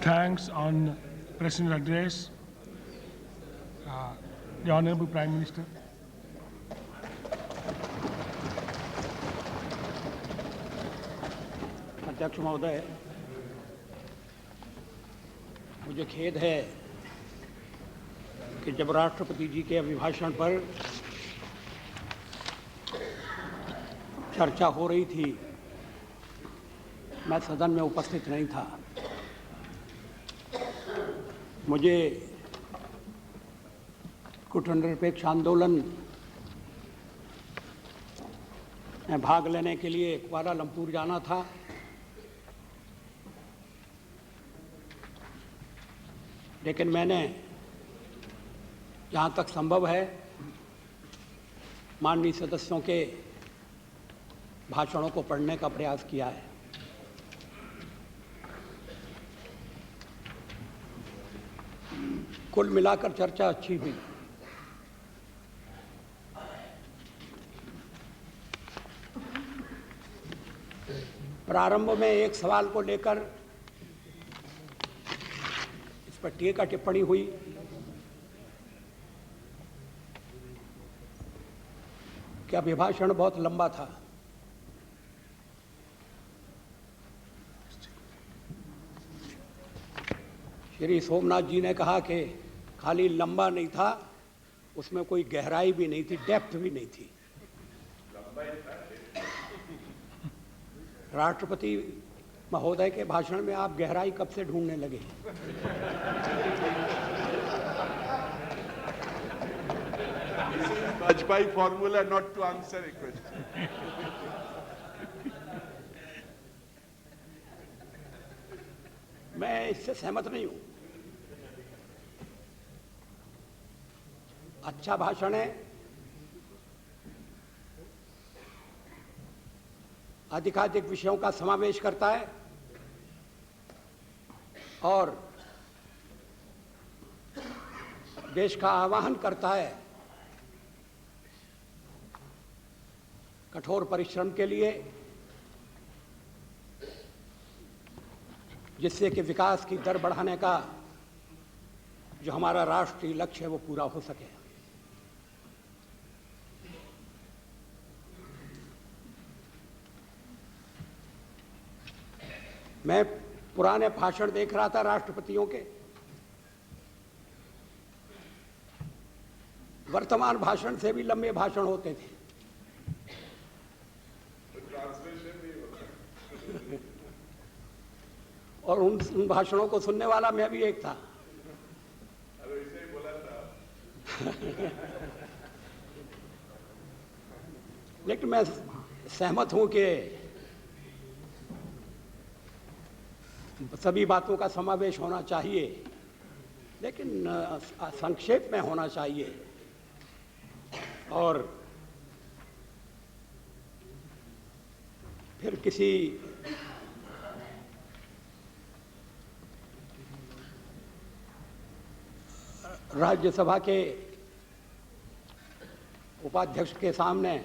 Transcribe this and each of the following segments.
thanks on President address. The Honorable Prime Minister. अध्यक्ष महोदय, मुझे खेद है कि जब राष्ट्रपति जी के अभिभाषण पर चर्चा हो रही थी, मैं सदन में उपस्थित नहीं था। मुझे कूटनिरपेक्ष आंदोलन में भाग लेने के लिए कुआलालंपुर जाना था। लेकिन मैंने जहाँ तक संभव है माननीय सदस्यों के भाषणों को पढ़ने का प्रयास किया है। कुल मिलाकर चर्चा अच्छी हुई। प्रारंभ में एक सवाल को लेकर इस पर टीका टिप्पणी हुई। कि अभिभाषण बहुत लंबा था। श्री सोमनाथ जी ने कहा कि खाली लंबा नहीं था, उसमें कोई गहराई भी नहीं थी, डेप्थ भी नहीं थी। राष्ट्रपति महोदय के भाषण में आप गहराई कब से ढूंढने लगे? Vajpayee formula not to answer a question. मैं इससे सहमत नहीं हूं। अच्छा भाषण है, अधिकाधिक विषयों का समावेश करता है और देश का आह्वान करता है कठोर परिश्रम के लिए, जिससे कि विकास की दर बढ़ाने का जो हमारा राष्ट्रीय लक्ष्य है वो पूरा हो सके। मैं पुराने भाषण देख रहा था राष्ट्रपतियों के। वर्तमान भाषण से भी लंबे भाषण होते थे। और उन भाषणों को सुनने वाला मैं भी एक था। लेकिन मैं सहमत हूं कि सभी बातों का समावेश होना चाहिए, लेकिन संक्षेप में होना चाहिए। और फिर किसी राज्यसभा के उपाध्यक्ष के सामने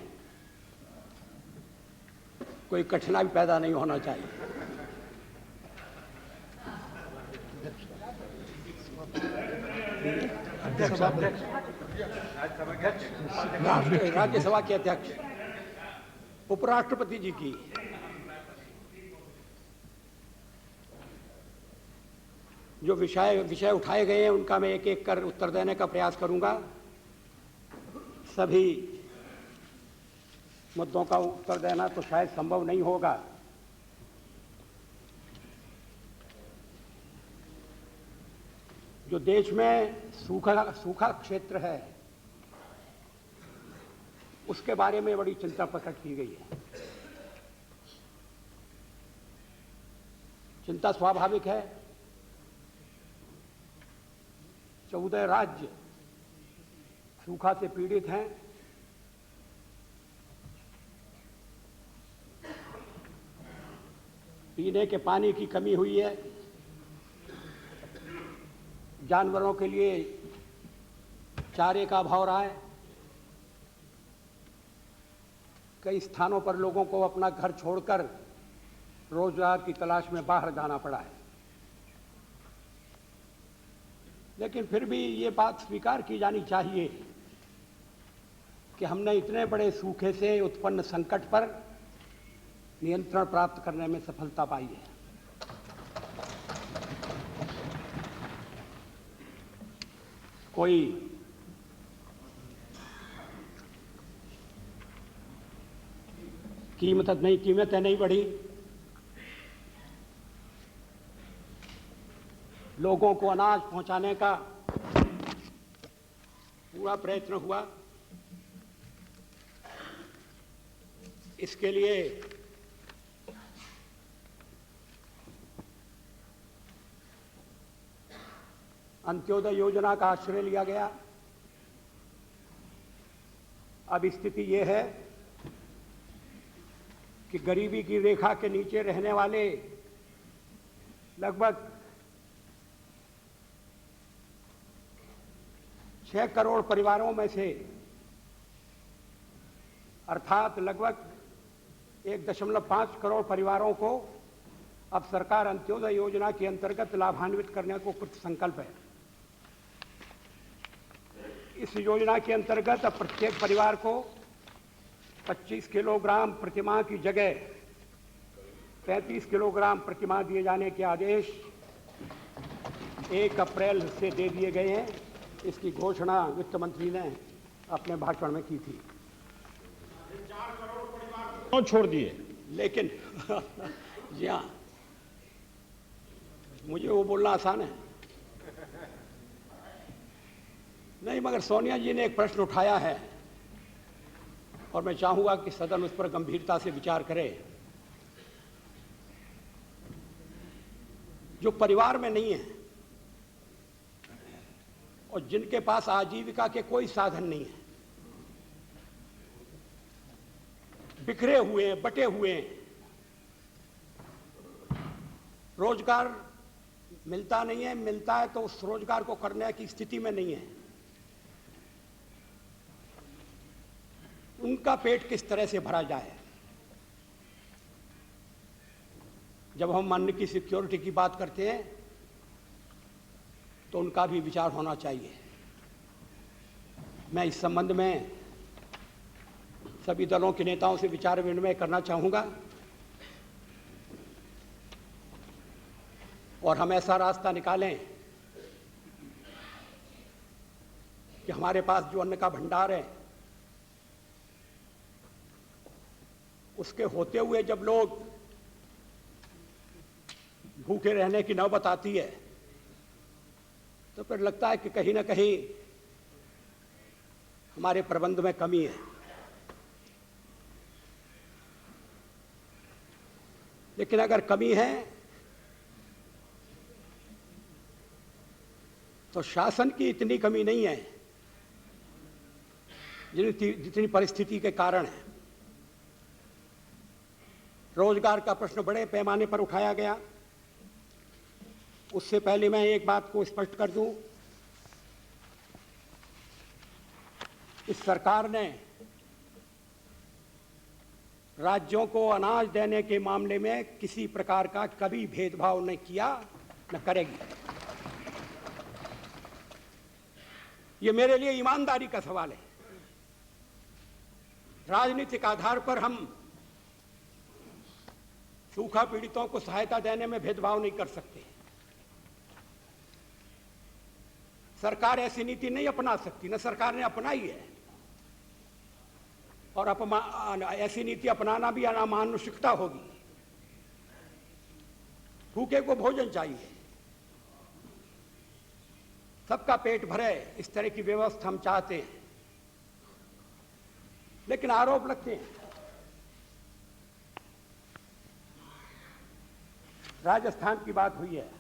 कोई कठिनाई पैदा नहीं होना चाहिए। राज्यसभा के अध्यक्ष उपराष्ट्रपति जी की जो विषय उठाए गए हैं उनका मैं एक एक कर उत्तर देने का प्रयास करूंगा। सभी मुद्दों का उत्तर देना तो शायद संभव नहीं होगा। जो देश में सूखा क्षेत्र है उसके बारे में बड़ी चिंता प्रकट की गई है। चिंता स्वाभाविक है। 14 राज्य सूखा से पीड़ित हैं। पीने के पानी की कमी हुई है। जानवरों के लिए चारे का अभाव रहा है। कई स्थानों पर लोगों को अपना घर छोड़कर रोजगार की तलाश में बाहर जाना पड़ा है। लेकिन फिर भी ये बात स्वीकार की जानी चाहिए कि हमने इतने बड़े सूखे से उत्पन्न संकट पर नियंत्रण प्राप्त करने में सफलता पाई है। कोई कीमतें नहीं बढ़ी, लोगों को अनाज पहुंचाने का पूरा प्रयत्न हुआ। इसके लिए अंत्योदय योजना का आश्रय लिया गया। अब स्थिति यह है कि गरीबी की रेखा के नीचे रहने वाले लगभग 6 करोड़ परिवारों में से अर्थात लगभग 1.5 करोड़ परिवारों को अब सरकार अंत्योदय योजना के अंतर्गत लाभान्वित करने को कृत संकल्प है। इस योजना के अंतर्गत अब प्रत्येक परिवार को 25 किलोग्राम प्रतिमाह की जगह 35 किलोग्राम प्रतिमाह दिए जाने के आदेश 1 अप्रैल से दे दिए गए हैं। इसकी घोषणा वित्त मंत्री ने अपने भाषण में की थी। 4 करोड़ परिवार क्यों छोड़ दिए? लेकिन जी हाँ, मुझे वो बोलना आसान है नहीं, मगर सोनिया जी ने एक प्रश्न उठाया है और मैं चाहूंगा कि सदन उस पर गंभीरता से विचार करे। जो परिवार में नहीं है और जिनके पास आजीविका के कोई साधन नहीं है, बिखरे हुए हैं, बटे हुए हैं, रोजगार मिलता नहीं है, मिलता है तो उस रोजगार को करने की स्थिति में नहीं है, उनका पेट किस तरह से भरा जाए। जब हम अन्न की सिक्योरिटी की बात करते हैं तो उनका भी विचार होना चाहिए। मैं इस संबंध में सभी दलों के नेताओं से विचार विनिमय करना चाहूंगा और हम ऐसा रास्ता निकालें कि हमारे पास जो अन्न का भंडार है उसके होते हुए जब लोग भूखे रहने की नौबत आती है तो फिर लगता है कि कहीं ना कहीं हमारे प्रबंध में कमी है। लेकिन अगर कमी है तो शासन की इतनी कमी नहीं है जितनी परिस्थिति के कारण है। रोजगार का प्रश्न बड़े पैमाने पर उठाया गया। उससे पहले मैं एक बात को स्पष्ट कर दूं, इस सरकार ने राज्यों को अनाज देने के मामले में किसी प्रकार का कभी भेदभाव नहीं किया, न करेगी। ये मेरे लिए ईमानदारी का सवाल है। राजनीतिक आधार पर हम सूखा पीड़ितों को सहायता देने में भेदभाव नहीं कर सकते। सरकार ऐसी नीति नहीं अपना सकती, न सरकार ने अपनाई है, और ऐसी नीति अपनाना भी अनामानुषिकता होगी। भूखे को भोजन चाहिए, सबका पेट भरे, इस तरह की व्यवस्था हम चाहते हैं। लेकिन आरोप लगते हैं। राजस्थान की बात हुई है,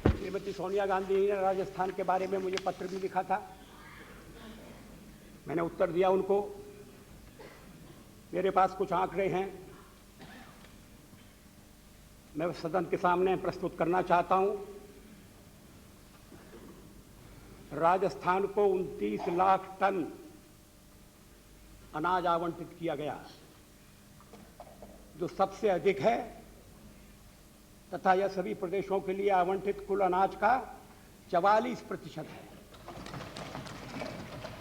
श्रीमती सोनिया गांधी ने राजस्थान के बारे में मुझे पत्र भी लिखा था, मैंने उत्तर दिया उनको। मेरे पास कुछ आंकड़े हैं, मैं सदन के सामने प्रस्तुत करना चाहता हूं। राजस्थान को 29 लाख टन अनाज आवंटित किया गया, जो सबसे अधिक है तथा यह सभी प्रदेशों के लिए आवंटित कुल अनाज का 44% है।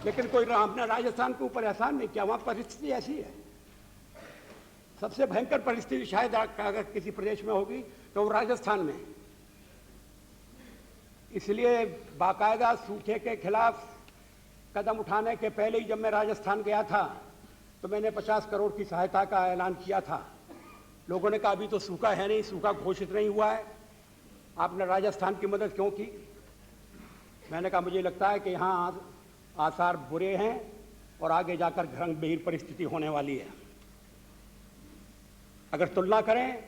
लेकिन कोई हमने राजस्थान के ऊपर एहसान नहीं किया, वहां परिस्थिति ऐसी है। सबसे भयंकर परिस्थिति शायद अगर किसी प्रदेश में होगी तो वो राजस्थान में। इसलिए बाकायदा सूखे के खिलाफ कदम उठाने के पहले ही जब मैं राजस्थान गया था तो मैंने 50 करोड़ की सहायता का ऐलान किया था। लोगों ने कहा अभी तो सूखा है नहीं, सूखा घोषित नहीं हुआ है, आपने राजस्थान की मदद क्यों की? मैंने कहा मुझे लगता है कि यहाँ आसार बुरे हैं और आगे जाकर गंभीर परिस्थिति होने वाली है। अगर तुलना करें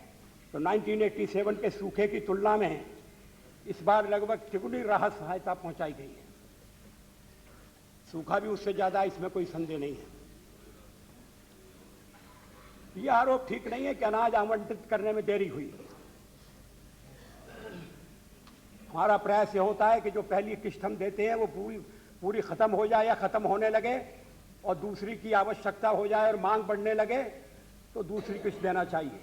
तो 1987 के सूखे की तुलना में इस बार लगभग तिगुनी राहत सहायता पहुंचाई गई है। सूखा भी उससे ज्यादा, इसमें कोई संदेह नहीं है। यह आरोप ठीक नहीं है कि अनाज आवंटित करने में देरी हुई। हमारा प्रयास यह होता है कि जो पहली किश्त हम देते हैं वो पूरी खत्म हो जाए या खत्म होने लगे, और दूसरी की आवश्यकता हो जाए और मांग बढ़ने लगे तो दूसरी किश्त देना चाहिए।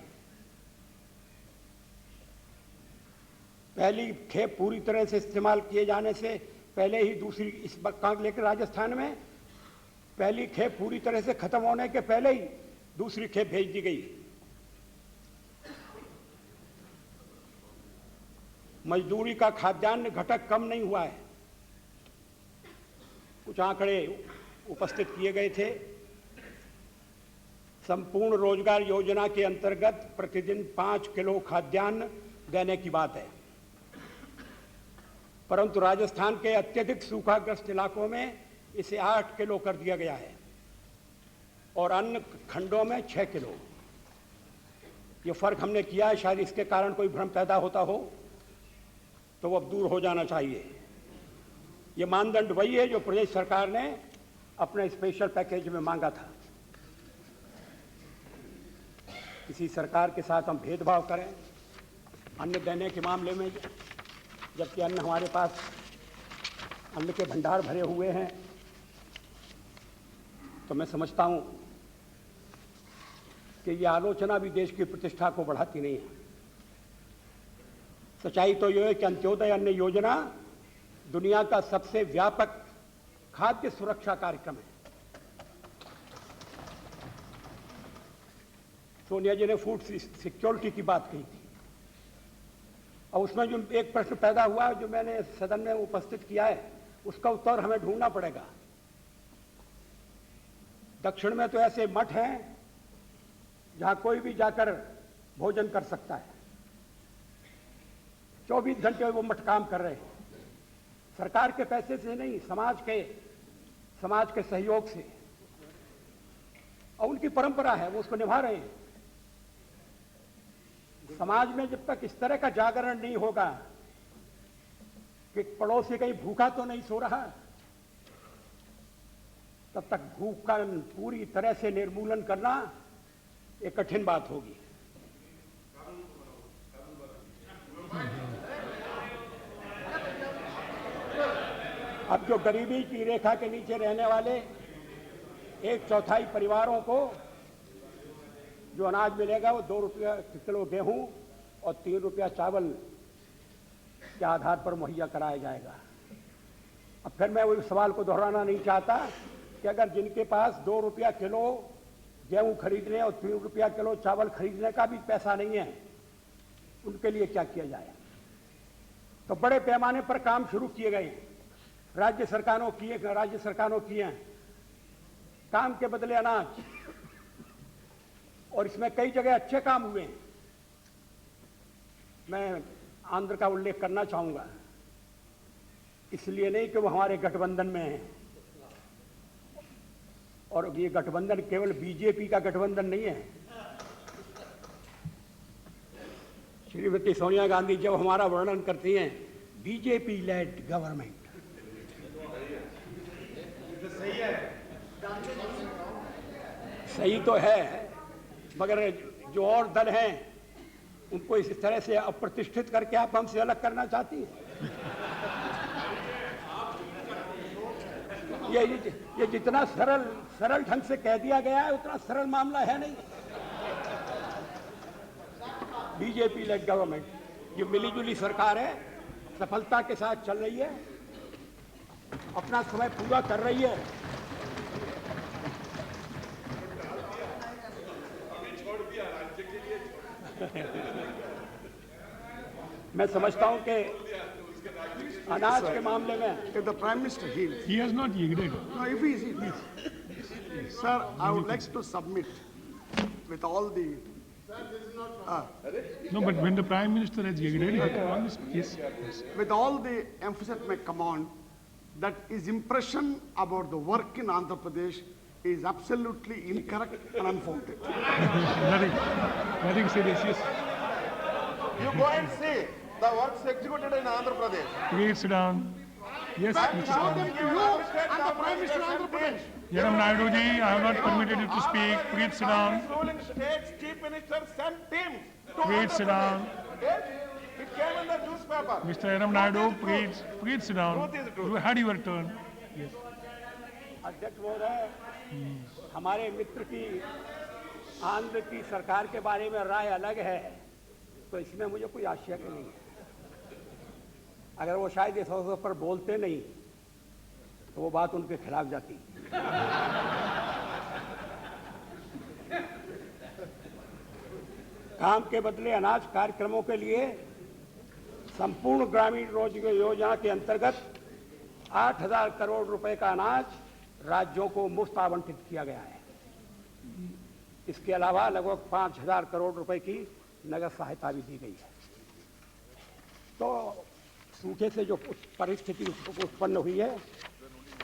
पहली खेप पूरी तरह से इस्तेमाल किए जाने से पहले ही दूसरी, इस वक्त लेकर राजस्थान में पहली खेप पूरी तरह से खत्म होने के पहले ही दूसरी खेप भेज दी गई। मजदूरी का खाद्यान्न घटक कम नहीं हुआ है। कुछ आंकड़े उपस्थित किए गए थे। संपूर्ण रोजगार योजना के अंतर्गत प्रतिदिन 5 किलो खाद्यान्न देने की बात है, परंतु राजस्थान के अत्यधिक सूखाग्रस्त इलाकों में इसे 8 किलो कर दिया गया है और अन्य खंडों में 6 किलो। ये फर्क हमने किया है, शायद इसके कारण कोई भ्रम पैदा होता हो तो वो अब दूर हो जाना चाहिए। ये मानदंड वही है जो प्रदेश सरकार ने अपने स्पेशल पैकेज में मांगा था। किसी सरकार के साथ हम भेदभाव करें अन्न देने के मामले में, जबकि अन्न हमारे पास अन्न के भंडार भरे हुए हैं, तो मैं समझता हूं कि यह आलोचना भी देश की प्रतिष्ठा को बढ़ाती नहीं है। सच्चाई तो यह है कि अंत्योदय अन्न योजना दुनिया का सबसे व्यापक खाद्य सुरक्षा कार्यक्रम है। सोनिया जी ने फूड सिक्योरिटी की बात कही थी, और उसमें जो एक प्रश्न पैदा हुआ जो मैंने सदन में उपस्थित किया है, उसका उत्तर हमें ढूंढना पड़ेगा। दक्षिण में तो ऐसे मठ हैं जहां कोई भी जाकर भोजन कर सकता है, 24 घंटे वो मठ काम कर रहे हैं, सरकार के पैसे से नहीं, समाज के सहयोग से, और उनकी परंपरा है, वो उसको निभा रहे हैं। समाज में जब तक इस तरह का जागरण नहीं होगा कि पड़ोसी कहीं भूखा तो नहीं सो रहा, तब तक भूख का पूरी तरह से निर्मूलन करना एक कठिन बात होगी। अब जो गरीबी की रेखा के नीचे रहने वाले 1/4 परिवारों को जो अनाज मिलेगा वो 2 रुपया किलो गेहूं और 3 रुपया चावल के आधार पर मुहैया कराया जाएगा। अब फिर मैं वही सवाल को दोहराना नहीं चाहता कि अगर जिनके पास 2 रुपया किलो गेहूं खरीदने और 3 रुपया किलो चावल खरीदने का भी पैसा नहीं है, उनके लिए क्या किया जाए। तो बड़े पैमाने पर काम शुरू किए गए, राज्य सरकारों किए हैं काम के बदले अनाज, और इसमें कई जगह अच्छे काम हुए हैं। मैं आंध्र का उल्लेख करना चाहूंगा, इसलिए नहीं कि वो हमारे गठबंधन में है, और ये गठबंधन केवल बीजेपी का गठबंधन नहीं है। श्रीमती सोनिया गांधी जब हमारा वर्णन करती हैं बीजेपी लेड गवर्नमेंट, सही तो है, मगर जो और दल हैं उनको इस तरह से अप्रतिष्ठित करके आप हमसे अलग करना चाहती हैं। ये जितना सरल ढंग से कह दिया गया है उतना सरल मामला है नहीं। बीजेपी लेड गवर्नमेंट ये मिलीजुली सरकार है, सफलता के साथ चल रही है, अपना समय पूरा कर रही है। मैं समझता हूं कि अनाज के मामले में If the Prime Minister yields, He has not yielded. no, if he is, sir, I would like to submit with all the, No, but when the Prime Minister has yielded, he can yes. with all the emphasis at my command, that his impression about the work in Andhra Pradesh is absolutely incorrect and unfounded. Nothing serious, yes. You go and see the works executed in Andhra Pradesh. Please sit down. Yes, Mr. Show Speaker. them to you and the Prime Minister of Andhra Pradesh. Yaram Naidu ji, I have not permitted you to speak. Please sit down. Ruling states chief minister sent teams to Please Andhra sit Pradesh. down. Yes, it came in the newspaper. Mr. Yaram Naidu, please sit down. Truth is truth. You had your turn. अध्यक्ष महोदय, हमारे मित्र की आंध्र की सरकार के बारे में राय अलग है, तो इसमें मुझे कोई आश्चर्य नहीं है। अगर वो शायद इस अवसर पर बोलते नहीं तो वो बात उनके खिलाफ जाती। काम के बदले अनाज कार्यक्रमों के लिए संपूर्ण ग्रामीण रोजगार योजना के अंतर्गत 8,000 करोड़ रुपए का अनाज राज्यों को मुफ्त आवंटित किया गया है। इसके अलावा लगभग 5,000 करोड़ रुपए की नगद सहायता भी दी गई है। तो सूखे से जो परिस्थिति उत्पन्न हुई है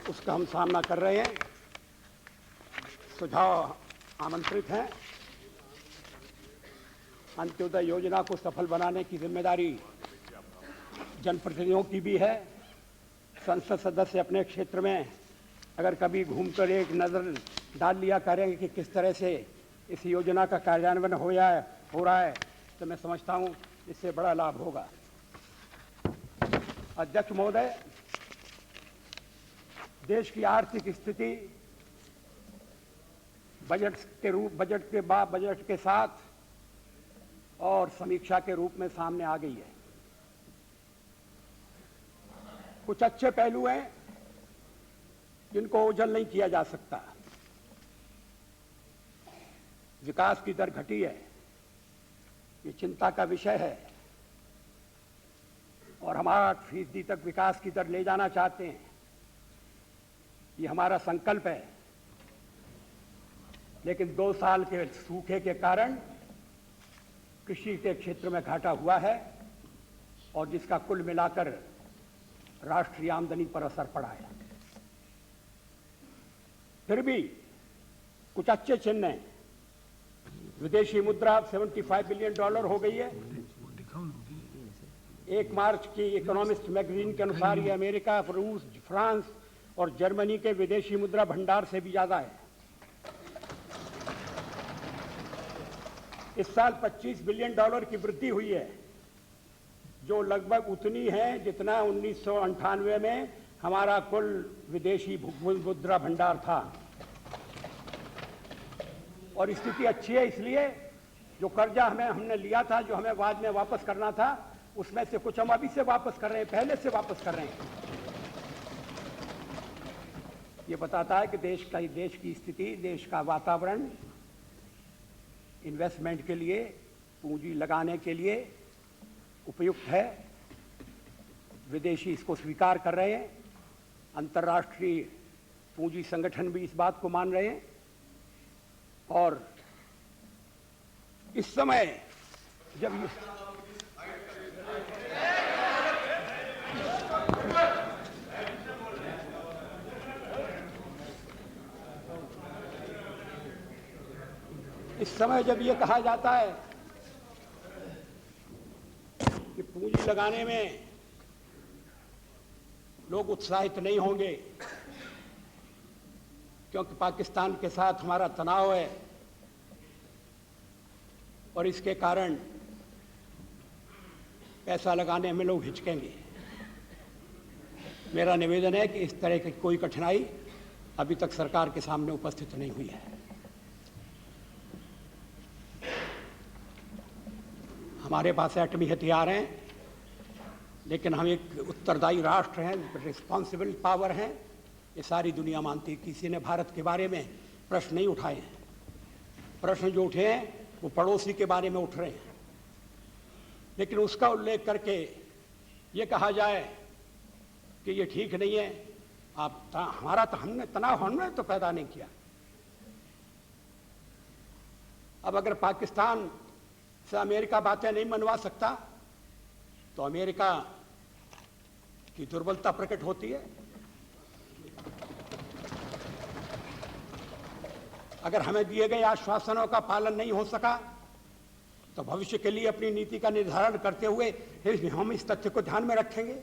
उसका हम सामना कर रहे हैं। सुझाव आमंत्रित हैं। अंत्योदय योजना को सफल बनाने की जिम्मेदारी जनप्रतिनिधियों की भी है। संसद सदस्य अपने क्षेत्र में अगर कभी घूमकर एक नज़र डाल लिया करेंगे कि किस तरह से इस योजना का कार्यान्वयन हो रहा है, तो मैं समझता हूं इससे बड़ा लाभ होगा। अध्यक्ष महोदय, देश की आर्थिक स्थिति बजट के साथ और समीक्षा के रूप में सामने आ गई है। कुछ अच्छे पहलू हैं जिनको ओझल नहीं किया जा सकता। विकास की दर घटी है, ये चिंता का विषय है और हम 8% तक विकास की दर ले जाना चाहते हैं। ये हमारा संकल्प है, लेकिन 2 साल के सूखे के कारण कृषि के क्षेत्र में घाटा हुआ है और जिसका कुल मिलाकर राष्ट्रीय आमदनी पर असर पड़ा है। फिर भी कुछ अच्छे चिन्ह हैं। विदेशी मुद्रा $75 बिलियन हो गई है। 1 मार्च की इकोनॉमिस्ट मैगजीन के अनुसार ये अमेरिका, रूस, फ्रांस और जर्मनी के विदेशी मुद्रा भंडार से भी ज्यादा है। इस साल $25 बिलियन की वृद्धि हुई है, जो लगभग उतनी है जितना 1998 में हमारा कुल विदेशी मुद्रा भंडार था। और स्थिति अच्छी है इसलिए जो कर्जा हमने लिया था, जो हमें बाद में वापस करना था, उसमें से कुछ हम अभी से वापस कर रहे हैं, पहले से वापस कर रहे हैं। ये बताता है कि देश की स्थिति, देश का वातावरण इन्वेस्टमेंट के लिए, पूंजी लगाने के लिए उपयुक्त है। विदेशी इसको स्वीकार कर रहे हैं। अंतर्राष्ट्रीय पूंजी संगठन भी इस बात को मान रहे हैं। और इस समय जब ये कहा जाता है कि पूंजी लगाने में लोग उत्साहित नहीं होंगे क्योंकि पाकिस्तान के साथ हमारा तनाव है और इसके कारण पैसा लगाने में लोग हिचकेंगे। मेरा निवेदन है कि इस तरह की कोई कठिनाई अभी तक सरकार के सामने उपस्थित नहीं हुई है। हमारे पास एटमी हथियार हैं, लेकिन हम एक उत्तरदायी राष्ट्र हैं, रिस्पॉन्सिबल पावर हैं, ये सारी दुनिया मानती है। किसी ने भारत के बारे में प्रश्न नहीं उठाए हैं। प्रश्न जो उठे हैं वो पड़ोसी के बारे में उठ रहे हैं, लेकिन उसका उल्लेख करके ये कहा जाए कि ये ठीक नहीं है, हमारा तो हमने तनाव हमने तो पैदा नहीं किया। अब अगर पाकिस्तान से अमेरिका बातें नहीं मनवा सकता तो अमेरिका की दुर्बलता प्रकट होती है। अगर हमें दिए गए आश्वासनों का पालन नहीं हो सका तो भविष्य के लिए अपनी नीति का निर्धारण करते हुए हम इस तथ्य को ध्यान में रखेंगे।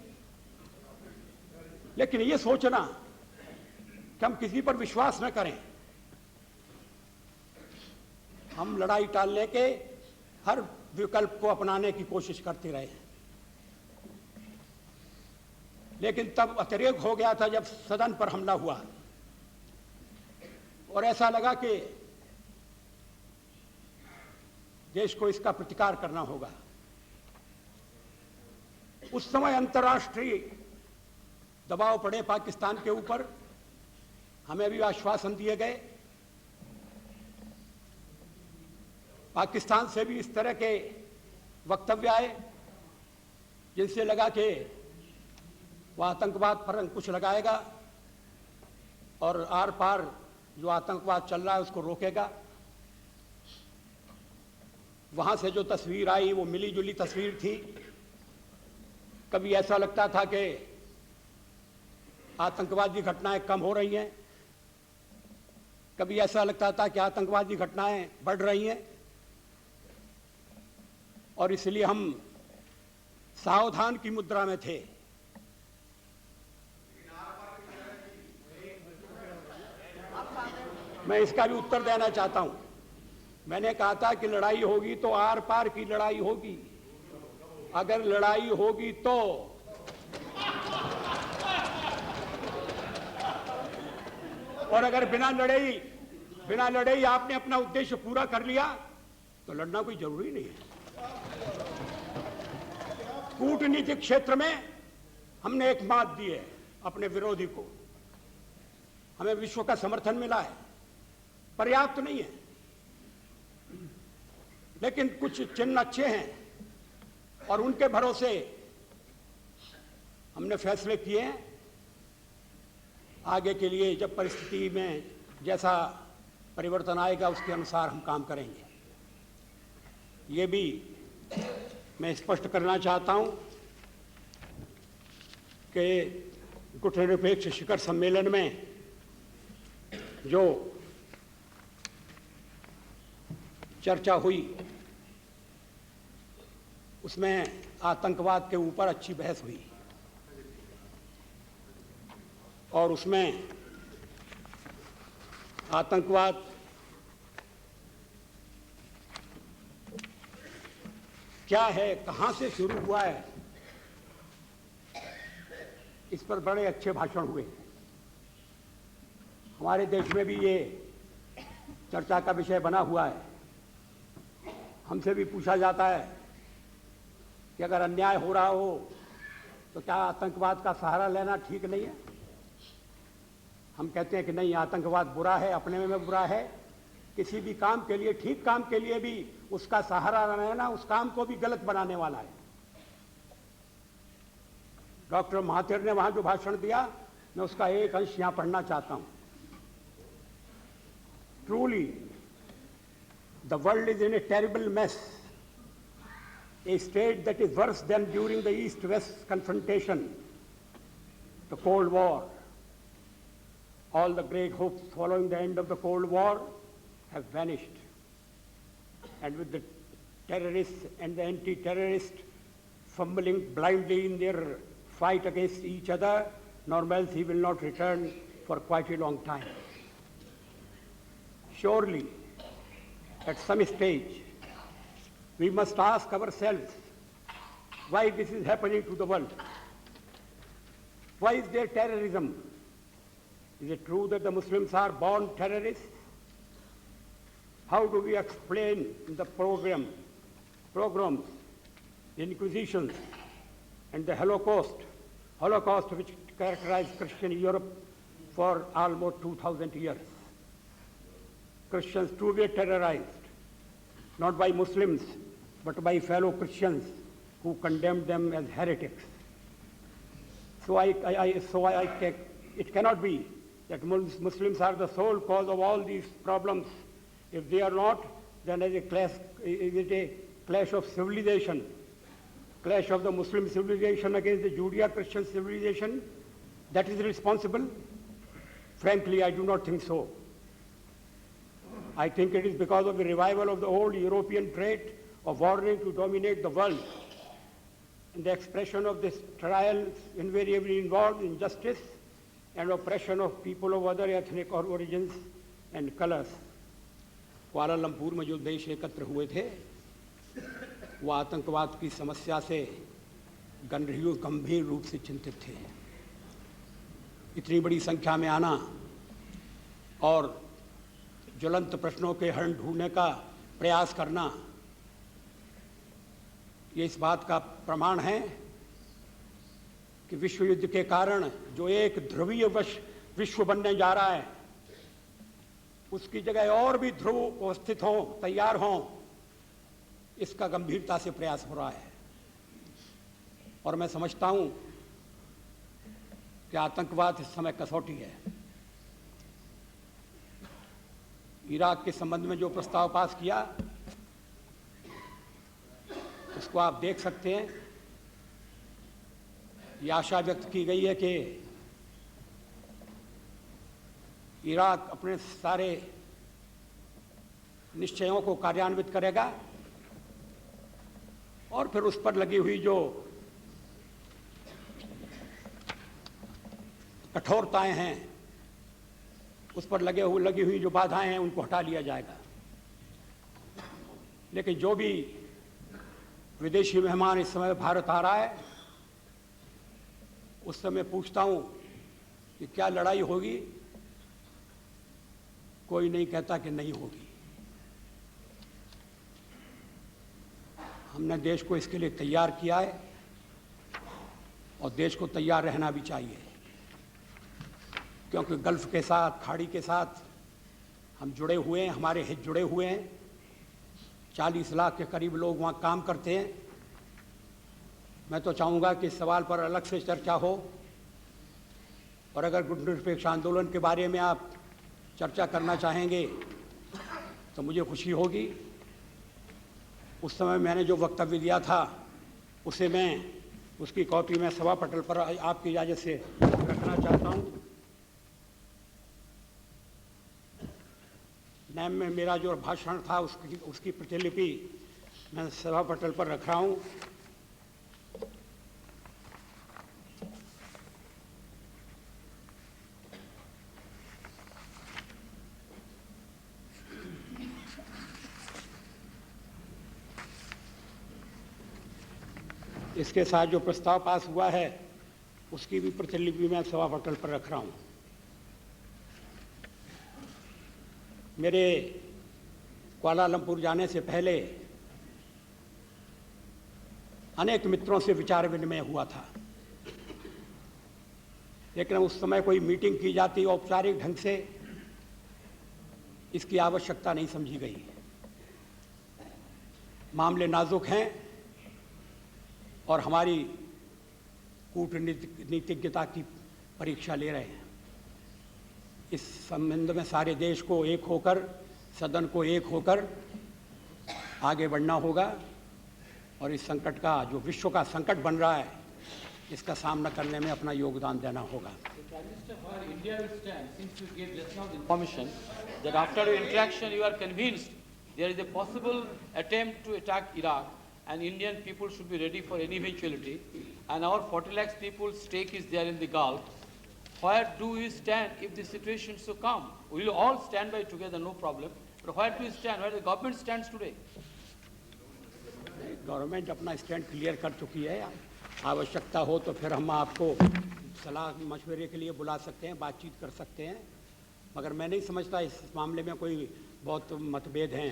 लेकिन ये सोचना कि हम किसी पर विश्वास न करें, हम लड़ाई टालने के हर विकल्प को अपनाने की कोशिश करते रहे, लेकिन तब अतिरेक हो गया था जब सदन पर हमला हुआ और ऐसा लगा कि देश को इसका प्रतिकार करना होगा। उस समय अंतर्राष्ट्रीय दबाव पड़े पाकिस्तान के ऊपर, हमें भी आश्वासन दिए गए, पाकिस्तान से भी इस तरह के वक्तव्य आए जिनसे लगा कि वह आतंकवाद पर अंकुश लगाएगा और आर पार जो आतंकवाद चल रहा है उसको रोकेगा। वहां से जो तस्वीर आई वो मिली जुली तस्वीर थी। कभी ऐसा लगता था कि आतंकवादी घटनाएं कम हो रही हैं, कभी ऐसा लगता था कि आतंकवादी घटनाएं बढ़ रही हैं, और इसलिए हम सावधान की मुद्रा में थे। मैं इसका भी उत्तर देना चाहता हूं। मैंने कहा था कि लड़ाई होगी तो आर पार की लड़ाई होगी, अगर लड़ाई होगी तो और अगर बिना लड़े ही आपने अपना उद्देश्य पूरा कर लिया तो लड़ना कोई जरूरी नहीं है। कूटनीतिक क्षेत्र में हमने एक मात दी है अपने विरोधी को, हमें विश्व का समर्थन मिला है, पर्याप्त नहीं है, लेकिन कुछ चिन्ह अच्छे हैं और उनके भरोसे हमने फैसले किए हैं। आगे के लिए जब परिस्थिति में जैसा परिवर्तन आएगा उसके अनुसार हम काम करेंगे। ये भी मैं स्पष्ट करना चाहता हूं कि गुटनिरपेक्ष शिखर सम्मेलन में जो चर्चा हुई उसमें आतंकवाद के ऊपर अच्छी बहस हुई और उसमें आतंकवाद क्या है, कहां से शुरू हुआ है, इस पर बड़े अच्छे भाषण हुए। हमारे देश में भी ये चर्चा का विषय बना हुआ है। हमसे भी पूछा जाता है कि अगर अन्याय हो रहा हो तो क्या आतंकवाद का सहारा लेना ठीक नहीं है? हम कहते हैं कि नहीं, आतंकवाद बुरा है, अपने में बुरा है। किसी भी काम के लिए, ठीक काम के लिए भी उसका सहारा लेना उस काम को भी गलत बनाने वाला है। डॉक्टर महातिर ने वहां जो भाषण दिया, मैं उसका एक अंश यहां पढ़ना चाहता हूं। Truly the world is in a terrible mess, a state that is worse than during the East-West confrontation, the Cold War. All the great hopes following the end of the Cold War have vanished. And with the terrorists and the anti-terrorists fumbling blindly in their fight against each other, normalcy will not return for quite a long time. Surely, at some stage, we must ask ourselves why this is happening to the world. Why is there terrorism? Is it true that the Muslims are born terrorists? How do we explain the pogroms, the inquisitions, and the Holocaust which characterized Christian Europe for almost 2,000 years. Christians too were terrorized, not by Muslims, but by fellow Christians who condemned them as heretics. So it cannot be that Muslims are the sole cause of all these problems. If they are not, then is it a clash of civilization, clash of the Muslim civilization against the Judeo-Christian civilization that is responsible? Frankly, I do not think so. I think it is because of the revival of the old European trait of wanting to dominate the world, and the expression of this trials invariably involved injustice and oppression of people of other ethnic or origins and colors. Kuala Lumpur में जो देश एकत्र हुए थे वो आतंकवाद की समस्या से गंभीर रूप से चिंतित थे। इतनी बड़ी संख्या में आना और ज्वलंत प्रश्नों के हल ढूंढने का प्रयास करना, ये इस बात का प्रमाण है कि विश्व युद्ध के कारण जो एक ध्रुवीय विश्व बनने जा रहा है, उसकी जगह और भी ध्रुव उपस्थित हों, तैयार हों, इसका गंभीरता से प्रयास हो रहा है। और मैं समझता हूं कि आतंकवाद इस समय कसौटी है। इराक के संबंध में जो प्रस्ताव पास किया उसको आप देख सकते हैं। ये आशा व्यक्त की गई है कि इराक अपने सारे निश्चयों को कार्यान्वित करेगा और फिर उस पर लगी हुई जो कठोरताएं हैं, उस पर लगी हुई जो बाधाएं हैं, उनको हटा लिया जाएगा। लेकिन जो भी विदेशी मेहमान इस समय भारत आ रहा है, उस समय पूछता हूं कि क्या लड़ाई होगी? कोई नहीं कहता कि नहीं होगी। हमने देश को इसके लिए तैयार किया है और देश को तैयार रहना भी चाहिए, क्योंकि गल्फ के साथ, खाड़ी के साथ हम जुड़े हुए हैं, हमारे हित जुड़े हुए हैं। 40 लाख के करीब लोग वहाँ काम करते हैं। मैं तो चाहूँगा कि इस सवाल पर अलग से चर्चा हो, और अगर गुटनिरपेक्ष आंदोलन के बारे में आप चर्चा करना चाहेंगे तो मुझे खुशी होगी। उस समय मैंने जो वक्तव्य दिया था उसे उसकी कॉपी मैं सभा पटल पर आपकी इजाज़त से रखना चाहता हूँ। नैम में मेरा जो भाषण था उसकी प्रतिलिपि मैं सभा पटल पर रख रहा हूँ। इसके साथ जो प्रस्ताव पास हुआ है उसकी भी प्रतिलिपि मैं सभा पटल पर रख रहा हूँ। मेरे कुआलालंपुर जाने से पहले अनेक मित्रों से विचार विनिमय हुआ था, लेकिन उस समय कोई मीटिंग की जाती औपचारिक ढंग से, इसकी आवश्यकता नहीं समझी गई। मामले नाजुक हैं और हमारी कूटनीतिज्ञता की परीक्षा ले रहे हैं। इस संबंध में सारे देश को एक होकर, सदन को एक होकर आगे बढ़ना होगा और इस संकट का, जो विश्व का संकट बन रहा है, इसका सामना करने में अपना योगदान देना होगा। India will stand, since you gave just now the information that after your interaction you are convinced there is a possible attempt to attack Iraq and Indian people should be ready for any eventuality, and our 40 lakhs people's stake is there in the Gulf. Where do we stand if the situation so come? We will all stand by together, no problem. But where do we stand? Where the government stands today? Government अपना stand clear कर चुकी है। आवश्यकता हो तो फिर हम आपको सलाह मशवरे के लिए बुला सकते हैं, बातचीत कर सकते हैं, मगर मैं नहीं समझता इस मामले में कोई बहुत मतभेद हैं।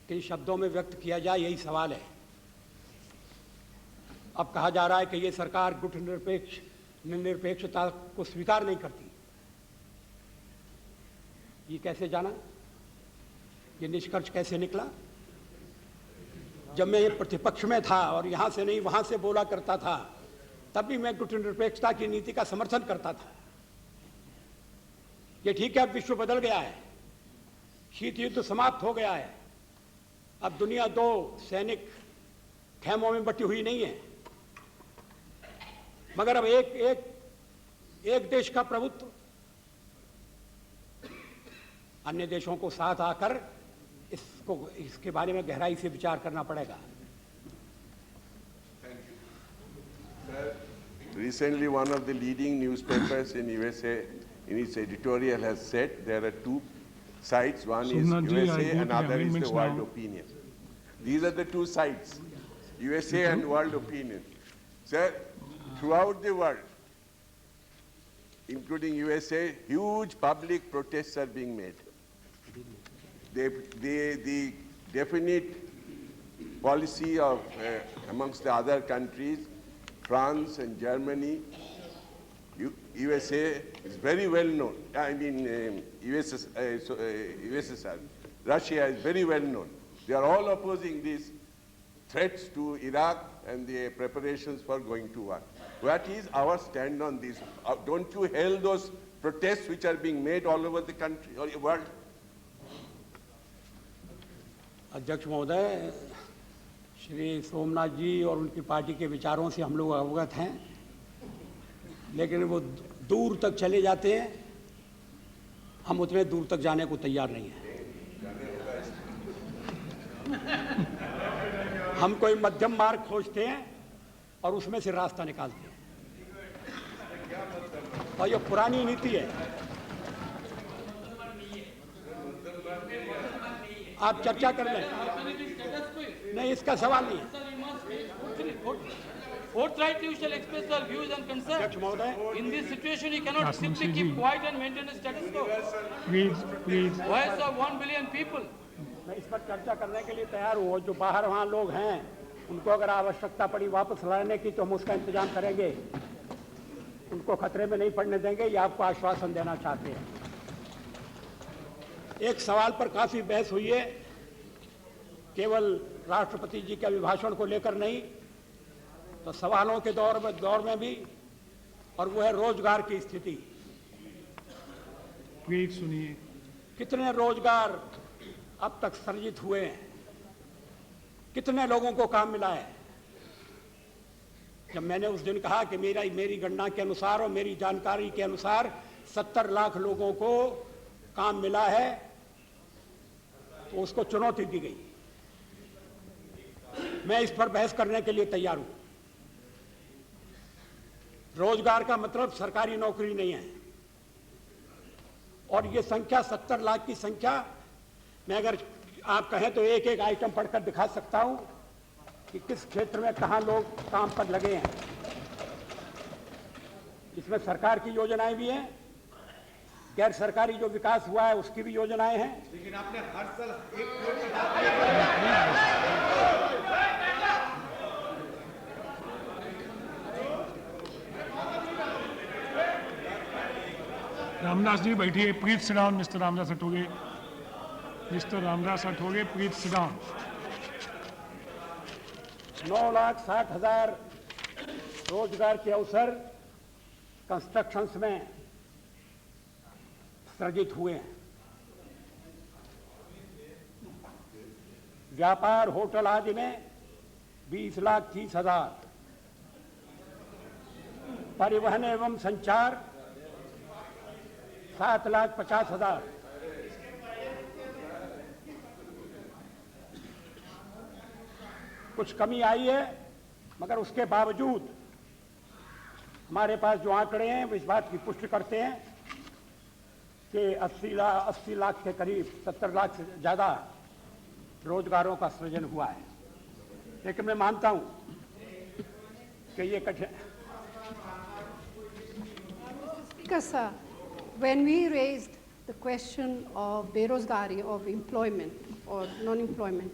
किन शब्दों में व्यक्त किया जाए, यही सवाल है। अब कहा जा रहा है कि ये सरकार गुट निरपेक्षता को स्वीकार नहीं करती। ये कैसे जाना? ये निष्कर्ष कैसे निकला? जब मैं ये प्रतिपक्ष में था और यहां से नहीं वहां से बोला करता था, तब भी मैं गुट निरपेक्षता की नीति का समर्थन करता था। ये ठीक है, अब विश्व बदल गया है, शीत युद्ध समाप्त हो गया है। अब दुनिया दो सैनिक खेमों में बटी हुई नहीं है, मगर अब एक देश का प्रभुत्व, अन्य देशों को साथ आकर इसके बारे में गहराई से विचार करना पड़ेगा। Recently, one of the leading newspapers in USA, in its editorial, has said there are two sides. One is Somnath ji, I USA, go to the another is the amendments world now. opinion. These are the two sides, USA and world opinion. Sir, throughout the world, including USA, huge public protests are being made. The definite policy of amongst the other countries, France and Germany, USA is very well known. I mean, USSR, Russia is very well known. They are all opposing these threats to Iraq and the preparations for going to war. What is our stand on this? Don't you hail those protests which are being made all over the country or the world? अध्यक्ष महोदय, श्री सोमनाथ जी और उनकी party के विचारों से हम लोग अवगत हैं, लेकिन वो दूर तक चले जाते हैं, हम उतने दूर तक जाने को तैयार नहीं हैं। हम कोई मध्यम मार्ग खोजते हैं और उसमें से रास्ता निकालते हैं, और ये पुरानी नीति है। आप चर्चा कर लें, नहीं इसका सवाल नहीं है। Forthright, you shall express your views and concerns. अध्यक्ष महोदय, In this situation, you cannot Yes, simply Mr. keep Ji. quiet and maintain a status quo. Please. Voice of 1 billion people. मैं इस पर चर्चा करने के लिए तैयार हूँ। जो बाहर वहाँ लोग हैं, उनको अगर आवश्यकता पड़ी वापस लाने की तो हम उसका इंतजाम करेंगे, उनको खतरे में नहीं पड़ने देंगे। ये आपको आश्वासन देना चाहते हैं। एक सवाल पर काफी बहस हुई है, केवल राष्ट्रपति जी के अभिभाषण को लेकर नहीं, तो सवालों के दौर में भी, और वो है रोजगार की स्थिति। प्लीज सुनिए। कितने रोजगार अब तक सृजित हुए हैं, कितने लोगों को काम मिला है? जब मैंने उस दिन कहा कि मेरी गणना के अनुसार और मेरी जानकारी के अनुसार 70 लाख लोगों को काम मिला है, तो उसको चुनौती दी गई। मैं इस पर बहस करने के लिए तैयार हूं। रोजगार का मतलब सरकारी नौकरी नहीं है, और ये संख्या 70 लाख की संख्या, मैं अगर आप कहें तो एक एक आइटम पढ़कर दिखा सकता हूं कि किस क्षेत्र में कहां लोग काम पर लगे हैं। इसमें सरकार की योजनाएं भी हैं, गैर सरकारी जो विकास हुआ है उसकी भी योजनाएं हैं। लेकिन आपने हर साल रामदास जी बैठिए। Please sit down mister Ramdas Athoge. Mister Ramdas Athoge, please sit down. 9,60,000 रोजगार के अवसर कंस्ट्रक्शंस में सृजित हुए हैं। व्यापार होटल आदि में 20,30,000, परिवहन एवं संचार 7,50,000, कुछ कमी आई है, मगर उसके बावजूद हमारे पास जो आंकड़े हैं वो इस बात की पुष्टि करते हैं कि 80 लाख के करीब, 70 लाख से ज़्यादा रोजगारों का सृजन हुआ है। लेकिन मैं मानता हूं कि ये कठिन। Speaker, sir, when we raised the question of berozgari, of employment or non-employment,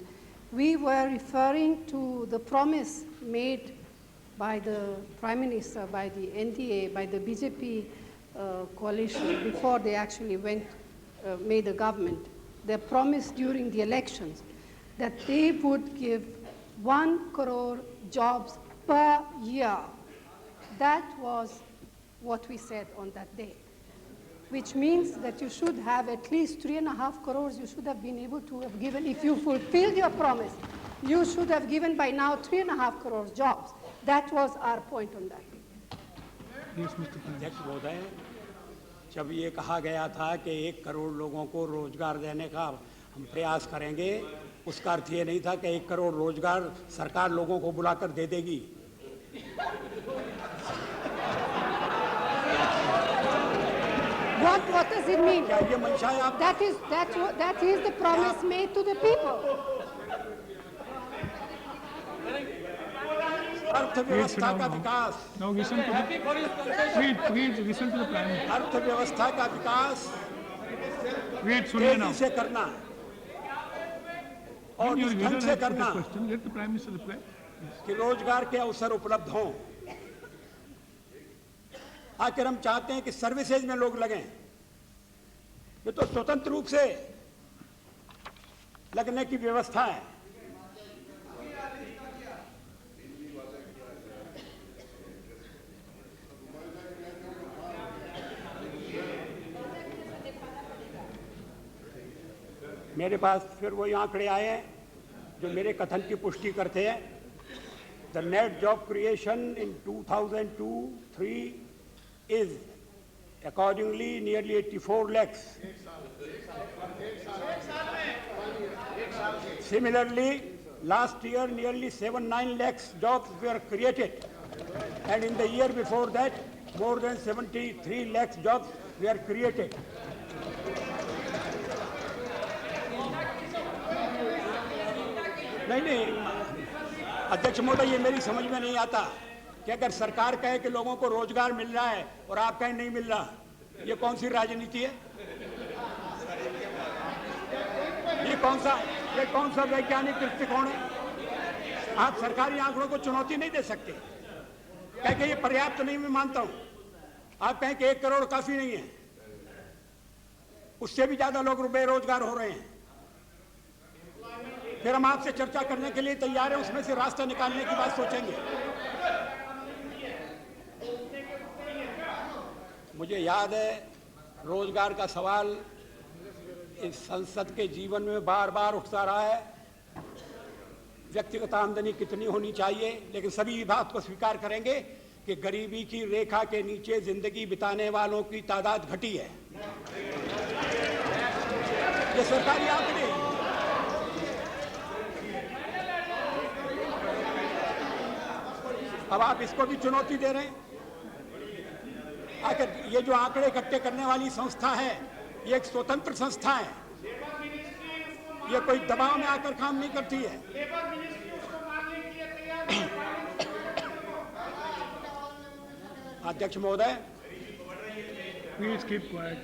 we were referring to the promise made by the Prime Minister, by the NDA, by the BJP coalition before they actually made the government. They promised during the elections that they would give 1 crore jobs per year. That was what we said on that day, which means that you should have at least 3.5 crores you should have been able to have given. If you fulfilled your promise, you should have given by now 3.5 crores jobs. That was our point on that. Yes, Mr. Prime. अध्यक्ष महोदय, जब ये कहा गया था कि 1 करोड़ लोगों को रोजगार देने का हम प्रयास करेंगे, उसका अर्थ ये नहीं था कि 1 करोड़ रोजगार सरकार लोगों को बुलाकर दे देगी। What does it mean? क्या ये मंशा है आप? That is the promise made to the people. अर्थव्यवस्था का विकास, Now listen to the, please listen to the Prime. अर्थव्यवस्था का विकास Wait, सुनिए now. तेजी से करना और When your इस leader ढंग has से put a करना question, let the Prime Minister reply. कि रोजगार के अवसर उपलब्ध हों। आखिर हम चाहते हैं कि सर्विसेज में लोग लगें। ये तो स्वतंत्र रूप से लगने की व्यवस्था है। मेरे पास फिर वही आंकड़े आए हैं जो मेरे कथन की पुष्टि करते हैं। The net job creation in 2002-03 is accordingly nearly 84 lakhs. Similarly, last year nearly 79 lakhs jobs were created, and in the year before that more than 73 lakhs jobs were created. नहीं अध्यक्ष महोदय, ये मेरी समझ में नहीं आता कि अगर सरकार कहे कि लोगों को रोजगार मिल रहा है और आप कहें नहीं मिल रहा, ये कौन सी राजनीति है? ये कौन सा वैज्ञानिक दृष्टिकोण है? आप सरकारी आंकड़ों को चुनौती नहीं दे सकते। कह के ये पर्याप्त नहीं, मैं मानता हूं। आप कहें कि 1 करोड़ काफी नहीं है, उससे भी ज्यादा लोग बेरोजगार हो रहे हैं। फिर हम आपसे चर्चा करने के लिए तैयार हैं, उसमें से रास्ता निकालने की बात सोचेंगे। मुझे याद है रोजगार का सवाल इस संसद के जीवन में बार बार उठता रहा है। व्यक्तिगत आमदनी कितनी होनी चाहिए, लेकिन सभी इस बात को स्वीकार करेंगे कि गरीबी की रेखा के नीचे जिंदगी बिताने वालों की तादाद घटी है। ये सरकारी आंकड़े हैं। अब आप इसको भी चुनौती दे रहे हैं। आखिर ये जो आंकड़े इकट्ठे करने वाली संस्था है, ये एक स्वतंत्र संस्था है, ये कोई दबाव में आकर काम नहीं करती है। अध्यक्ष महोदय, Please keep quiet.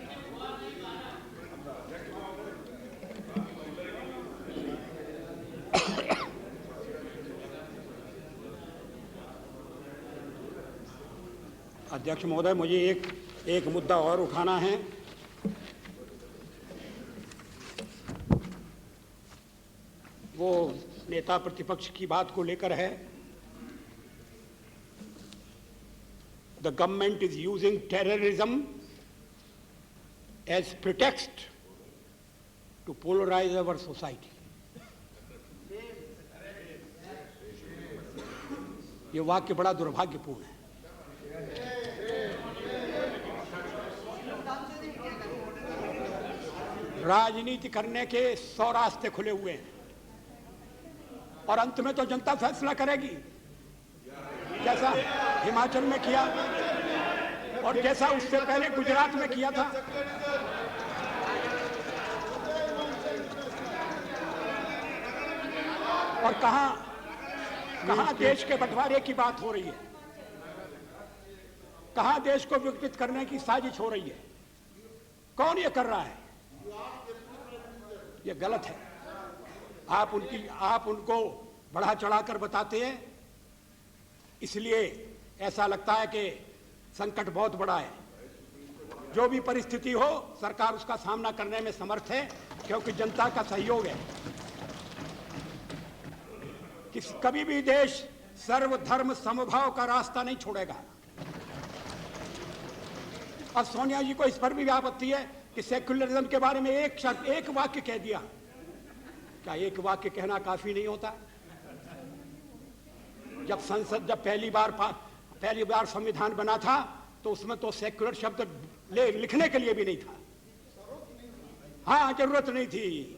अध्यक्ष महोदय, मुझे एक मुद्दा और उठाना है। वो नेता प्रतिपक्ष की बात को लेकर है। The government is using terrorism as pretext to polarize our society. ये वाक्य बड़ा दुर्भाग्यपूर्ण है। राजनीति करने के 100 रास्ते खुले हुए हैं और अंत में तो जनता फैसला करेगी, जैसा हिमाचल में किया और जैसा उससे पहले गुजरात में किया था। और कहां देश के बंटवारे की बात हो रही है, कहां देश को विघटित करने की साजिश हो रही है। कौन ये कर रहा है? ये गलत है। आप उनको बढ़ा चढ़ाकर बताते हैं इसलिए ऐसा लगता है कि संकट बहुत बड़ा है। जो भी परिस्थिति हो, सरकार उसका सामना करने में समर्थ है, क्योंकि जनता का सहयोग है। कि कभी भी देश सर्वधर्म समभाव का रास्ता नहीं छोड़ेगा। अब सोनिया जी को इस पर भी आपत्ति है कि सेक्युलरिज्म के बारे में एक शब्द, एक वाक्य कह दिया। क्या एक वाक्य कहना काफी नहीं होता? जब संसद पहली बार संविधान बना था तो उसमें तो सेक्युलर शब्द लिखने के लिए भी नहीं था। हाँ, जरूरत नहीं थी।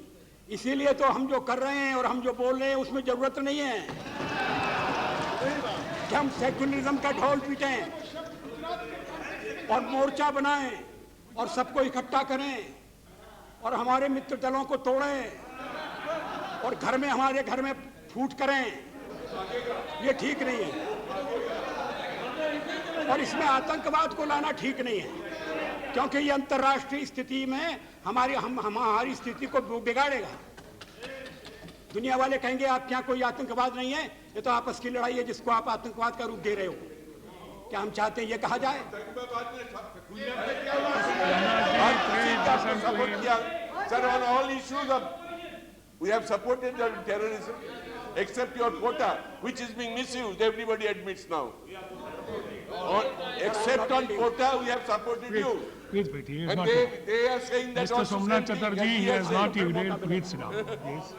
इसीलिए तो हम जो कर रहे हैं और हम जो बोल रहे हैं उसमें जरूरत नहीं है कि हम सेक्युलरिज्म का ढोल पीटें और मोर्चा बनाएं और सबको इकट्ठा करें और हमारे मित्र दलों को तोड़ें और हमारे घर में फूट करें। ये ठीक नहीं है और इसमें आतंकवाद को लाना ठीक नहीं है, क्योंकि ये अंतर्राष्ट्रीय स्थिति में हमारी स्थिति को बिगाड़ेगा। दुनिया वाले कहेंगे आपके यहाँ कोई आतंकवाद नहीं है, ये तो आपस की लड़ाई है जिसको आप आतंकवाद का रूप दे रहे हो। क्या हम चाहते हैं ये कहा जाए? Sir, on all issues we have supported terrorism, except your quota, which is being misused. Everybody admits now. Except on quota, we have supported you. Please, he is And not they are saying that Mr. also Somnath same thing Chatterjee, that he we are has saying. not evaded. Please sit down. Please.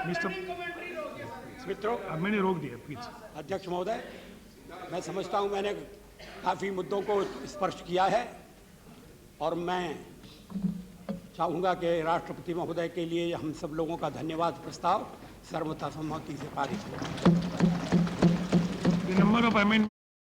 Mr. मित्रों, अब मैंने रोक दिया, please. अध्यक्ष महोदय, मैं समझता हूं मैंने काफी मुद्दों को स्पर्श किया है और मैं चाहूंगा कि राष्ट्रपति महोदय के लिए हम सब लोगों का धन्यवाद प्रस्ताव सर्वसम्मति से पारित हो। The number of amendments